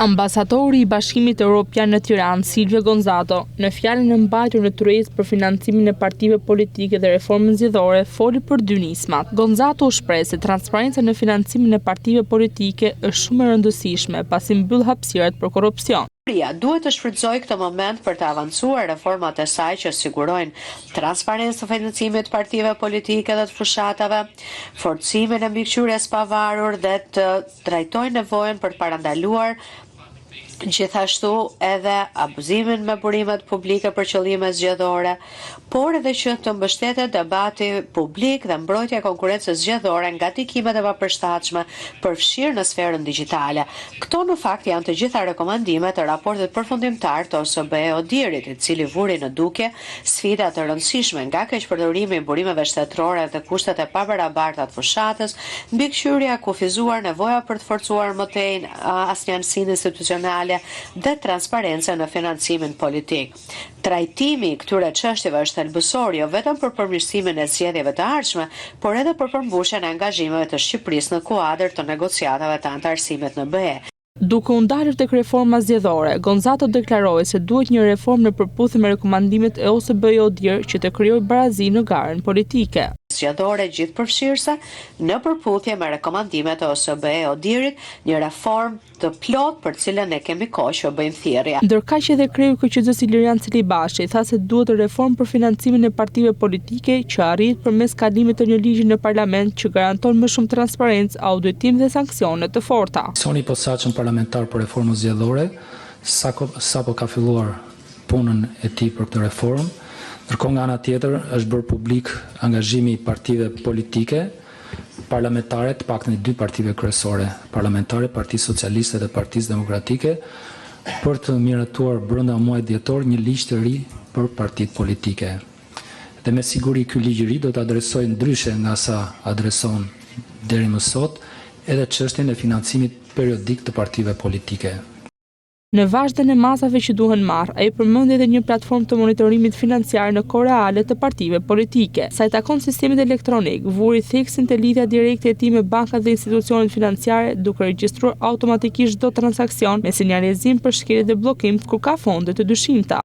Ambasadori i Bashkimit Evropian në Tiranë, Silvio Gonzato, në fjalën e mbajtur në tryezë për financimin e partive politike dhe reformën zgjedhore, foli për dy nismat. Gonzato u shpreh se transparenca në financimin e partive politike është shumë e rëndësishme, pasi mbyll hapësirat për korrupsion. Duhet të shfrytëzoj këtë moment për të avancuar reformat e saj që sigurojnë transparencë të financimit të partive politike dhe të fushatave, forcimin e mbikëqyrjes pavarur dhe të trajtojnë nevojën për të parandaluar gjithashtu edhe abuzimin me burimet publike për qëllime zgjedhore, por edhe që të mbështetet debati publik dhe mbrojtja e konkurrencës zgjedhore nga dikimet e papërshtatshme përfshirë në sferën digjitale. Këto në fakt janë të gjitha rekomandimet e raportit përfundimtar të OSBE ODIHR-it, i cili vuri në duke sfida të rëndësishme nga keqpërdorimi i burimeve shtetërore dhe kushtet e pabarabarta të fushatës, mbikëqyrja e kufizuar, nevoja për të forcuar më tej asnjësinë institucionale dhe transparenca në financimin politik. Trajtimi i këtyre çështjeve është thelbësor jo vetëm për përmirësimin e zgjedhjeve të ardhshme, por edhe për përmbushjen e angazhimeve të Shqipërisë në kuadër të negociatave të antarësimit në BE. Duke u ndalur tek reforma zgjedhore, Gonzato deklaroi se duhet një reformë në përputhje me rekomandimet e OSBE ODIHR që të krijojë barazi në garën politike. Zgjedhore gjithëpërfshirëse në përputhje me rekomandimet e OSBE ODIHR-it, një reformë të plot për cilën ne kemi kohë që bëjmë thirrje. Ndërkaq edhe kreu KQZ-s Ilirian Celibashi tha se duhet reformë për financimin e partive politike që arrihet përmes kalimit të një ligji në parlament që garanton më shumë transparencë, auditim dhe sanksione të forta. Komisioni i posaçëm parlamentar për reformën zgjedhore sapo ka filluar punën e tij për këtë reformë. Ndërkohë nga ana tjetër është bërë publik angazhimi i partive politike parlamentare, të paktën dy partive kryesore parlamentare, Partisë Socialiste dhe Partisë Demokratike, për të miratuar brenda muajit dhjetor një ligj të ri për partitë politike. Dhe me siguri ky ligj i ri do të adresojë ndryshe nga sa adreson deri më sot edhe çështjen e financimit periodik të partive politike. Në vazhdën e masave që duhen marrë, ai përmendi edhe një platformë të monitorimit financiar në kohë reale të partive politike. Sa i takon sistemit elektronik, vuri theksin të lidhja direkte e tij me bankat dhe institucionet financiare, duke regjistruar automatikisht çdo transaksion me sinjalizim për shkelje dhe bllokim kur ka fonde të dyshimta.